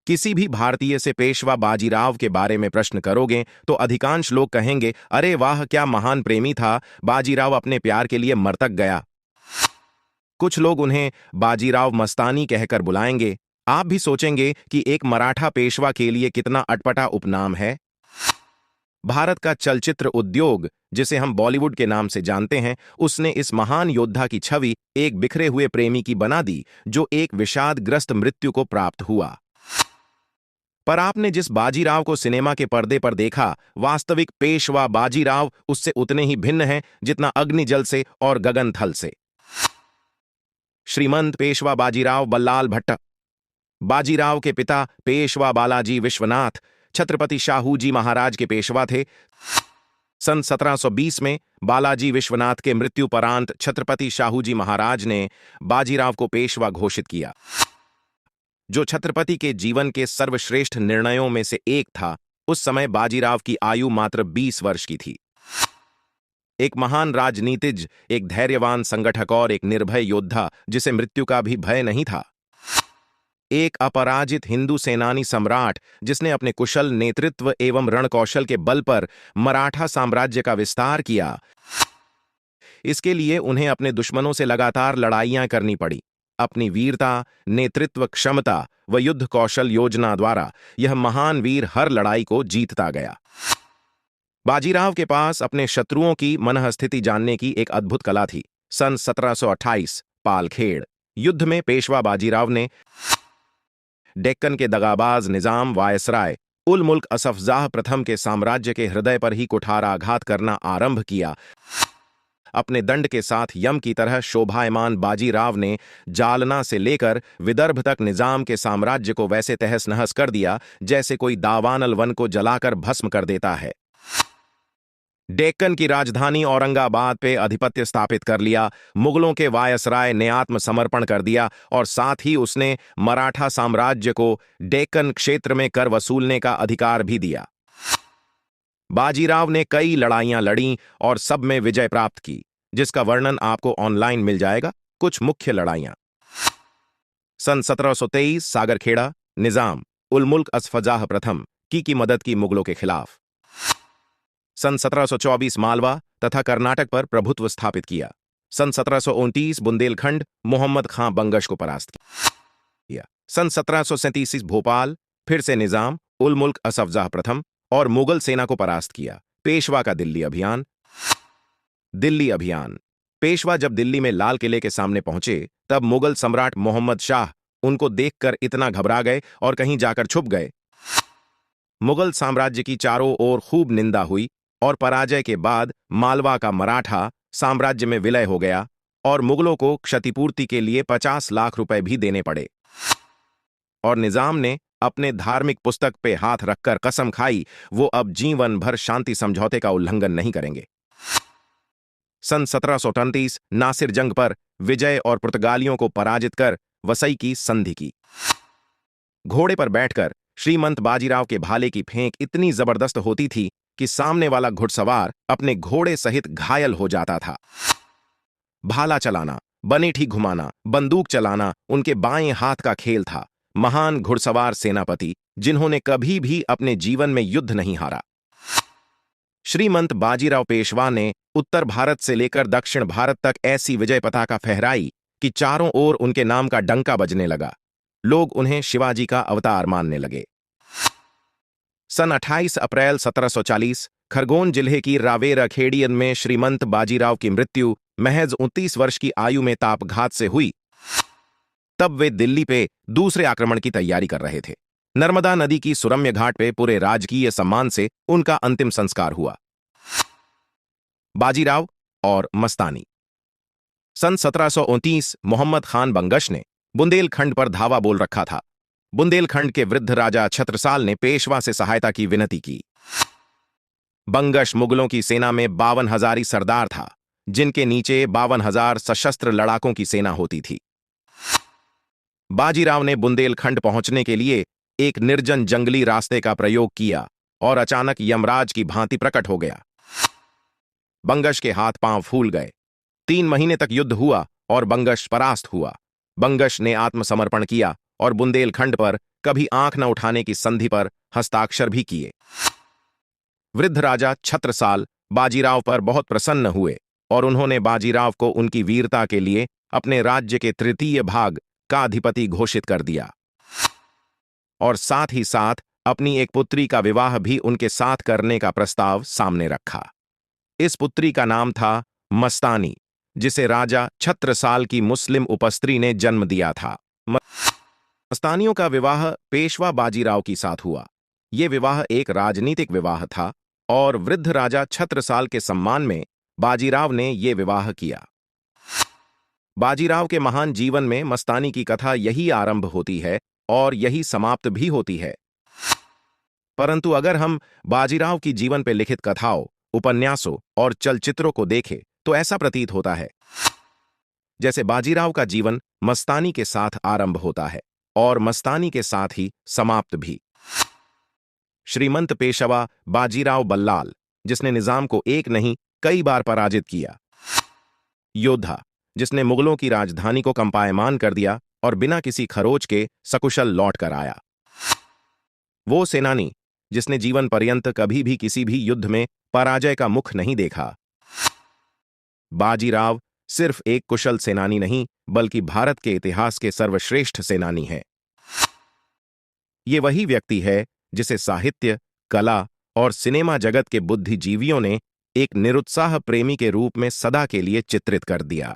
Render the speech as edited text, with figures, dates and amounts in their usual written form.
किसी भी भारतीय से पेशवा बाजीराव के बारे में प्रश्न करोगे तो अधिकांश लोग कहेंगे, अरे वाह, क्या महान प्रेमी था, बाजीराव अपने प्यार के लिए मर तक गया। कुछ लोग उन्हें बाजीराव मस्तानी कहकर बुलाएंगे। आप भी सोचेंगे कि एक मराठा पेशवा के लिए कितना अटपटा उपनाम है। भारत का चलचित्र उद्योग, जिसे हम बॉलीवुड के नाम से जानते हैं, उसने इस महान योद्धा की छवि एक बिखरे हुए प्रेमी की बना दी, जो एक विषादग्रस्त मृत्यु को प्राप्त हुआ। पर आपने जिस बाजीराव को सिनेमा के पर्दे पर देखा, वास्तविक पेशवा बाजीराव उससे उतने ही भिन्न हैं जितना अग्निजल से और गगनथल से। श्रीमंत पेशवा बाजीराव बल्लाल भट्ट। बाजीराव के पिता पेशवा बालाजी विश्वनाथ छत्रपति शाहूजी महाराज के पेशवा थे। सन 1720 में बालाजी विश्वनाथ के मृत्युपरांत छत्रपति शाहूजी महाराज ने बाजीराव को पेशवा घोषित किया, जो छत्रपति के जीवन के सर्वश्रेष्ठ निर्णयों में से एक था। उस समय बाजीराव की आयु मात्र 20 वर्ष की थी। एक महान राजनीतिज्ञ, एक धैर्यवान संगठक और एक निर्भय योद्धा जिसे मृत्यु का भी भय नहीं था। एक अपराजित हिंदू सेनानी सम्राट जिसने अपने कुशल नेतृत्व एवं रणकौशल के बल पर मराठा साम्राज्य का विस्तार किया। इसके लिए उन्हें अपने दुश्मनों से लगातार लड़ाइयां करनी पड़ी। अपनी वीरता, नेतृत्व क्षमता व युद्ध कौशल योजना द्वारा यह महान वीर हर लड़ाई को जीतता गया। बाजीराव के पास अपने शत्रुओं की मनःस्थिति जानने की एक अद्भुत कला थी। सन 1728 पालखेड़ युद्ध में पेशवा बाजीराव ने डेक्कन के दगाबाज निजाम वायसराय उल मुल्क असफजाह प्रथम के साम्राज्य के हृदय पर ही कुठाराघात करना आरंभ किया। अपने दंड के साथ यम की तरह शोभायमान बाजीराव ने जालना से लेकर विदर्भ तक निजाम के साम्राज्य को वैसे तहस नहस कर दिया जैसे कोई दावानल वन को जलाकर भस्म कर देता है। डेक्कन की राजधानी औरंगाबाद पे अधिपत्य स्थापित कर लिया। मुगलों के वायसराय ने आत्मसमर्पण कर दिया और साथ ही उसने मराठा साम्राज्य को डेक्कन क्षेत्र में कर वसूलने का अधिकार भी दिया। बाजीराव ने कई लड़ाइयां लड़ी और सब में विजय प्राप्त की, जिसका वर्णन आपको ऑनलाइन मिल जाएगा। कुछ मुख्य लड़ाइयां। सन 1723 सागरखेड़ा निजाम उल मुल्क असफजाह प्रथम की मदद की मुगलों के खिलाफ। सन 1724 मालवा तथा कर्नाटक पर प्रभुत्व स्थापित किया। सन 1729 बुंदेलखंड मोहम्मद खां बंगश को परास्त किया। सन 1737 भोपाल फिर से निजाम उल मुल्क असफजाह प्रथम और मुगल सेना को परास्त किया। पेशवा का दिल्ली अभियान। दिल्ली अभियान। पेशवा जब दिल्ली में लाल किले के सामने पहुंचे, तब मुगल सम्राट मोहम्मद शाह उनको देखकर इतना घबरा गए और कहीं जाकर छुप गए। मुगल साम्राज्य की चारों ओर खूब निंदा हुई और पराजय के बाद मालवा का मराठा साम्राज्य में विलय हो गया और मुगलों को क्षतिपूर्ति के लिए 50 लाख रुपए भी देने पड़े। और निजाम ने अपने धार्मिक पुस्तक पे हाथ रखकर कसम खाई, वो अब जीवन भर शांति समझौते का उल्लंघन नहीं करेंगे। सन 1738 नासिर जंग पर विजय और पुर्तगालियों को पराजित कर वसई की संधि की। घोड़े पर बैठकर श्रीमंत बाजीराव के भाले की फेंक इतनी जबरदस्त होती थी कि सामने वाला घुड़सवार अपने घोड़े सहित घायल हो जाता था। भाला चलाना, बनेठी घुमाना, बंदूक चलाना उनके बाएं हाथ का खेल था। महान घुड़सवार सेनापति जिन्होंने कभी भी अपने जीवन में युद्ध नहीं हारा। श्रीमंत बाजीराव पेशवा ने उत्तर भारत से लेकर दक्षिण भारत तक ऐसी विजय पताका फहराई कि चारों ओर उनके नाम का डंका बजने लगा। लोग उन्हें शिवाजी का अवतार मानने लगे। सन 28 अप्रैल 1740 खरगोन जिले की रावेर खेड़ियन में श्रीमंत बाजीराव की मृत्यु महज 29 वर्ष की आयु में तापघात से हुई। तब वे दिल्ली पे दूसरे आक्रमण की तैयारी कर रहे थे। नर्मदा नदी की सुरम्य घाट पे पूरे राजकीय सम्मान से उनका अंतिम संस्कार हुआ। बाजीराव और मस्तानी। सन 1729 मोहम्मद खान बंगश ने बुंदेलखंड पर धावा बोल रखा था। बुंदेलखंड के वृद्ध राजा छत्रसाल ने पेशवा से सहायता की विनती की। बंगश मुगलों की सेना में 52,000 सरदार था, जिनके नीचे 52,000 सशस्त्र लड़ाकों की सेना होती थी। बाजीराव ने बुंदेलखंड पहुंचने के लिए एक निर्जन जंगली रास्ते का प्रयोग किया और अचानक यमराज की भांति प्रकट हो गया। बंगश के हाथ पांव फूल गए। 3 महीने तक युद्ध हुआ और बंगश परास्त हुआ। बंगश ने आत्मसमर्पण किया और बुंदेलखंड पर कभी आंख न उठाने की संधि पर हस्ताक्षर भी किए। वृद्ध राजा छत्रसाल बाजीराव पर बहुत प्रसन्न हुए और उन्होंने बाजीराव को उनकी वीरता के लिए अपने राज्य के तृतीय भाग का अधिपति घोषित कर दिया और साथ ही साथ अपनी एक पुत्री का विवाह भी उनके साथ करने का प्रस्ताव सामने रखा। इस पुत्री का नाम था मस्तानी, जिसे राजा छत्रसाल की मुस्लिम उपस्त्री ने जन्म दिया था। मस्तानियों का विवाह पेशवा बाजीराव के साथ हुआ। यह विवाह एक राजनीतिक विवाह था और वृद्ध राजा छत्रसाल के सम्मान में बाजीराव ने यह विवाह किया। बाजीराव के महान जीवन में मस्तानी की कथा यही आरंभ होती है और यही समाप्त भी होती है। परंतु अगर हम बाजीराव की जीवन पर लिखित कथाओं, उपन्यासों और चलचित्रों को देखें तो ऐसा प्रतीत होता है जैसे बाजीराव का जीवन मस्तानी के साथ आरंभ होता है और मस्तानी के साथ ही समाप्त भी। श्रीमंत पेशवा बाजीराव बल्लाल, जिसने निजाम को एक नहीं कई बार पराजित किया। योद्धा, जिसने मुगलों की राजधानी को कंपायमान कर दिया और बिना किसी खरोच के सकुशल लौट कर आया। वो सेनानी जिसने जीवन पर्यंत कभी भी किसी भी युद्ध में पराजय का मुख नहीं देखा। बाजीराव सिर्फ एक कुशल सेनानी नहीं बल्कि भारत के इतिहास के सर्वश्रेष्ठ सेनानी हैं। ये वही व्यक्ति है जिसे साहित्य, कला और सिनेमा जगत के बुद्धिजीवियों ने एक निरुत्साह प्रेमी के रूप में सदा के लिए चित्रित कर दिया।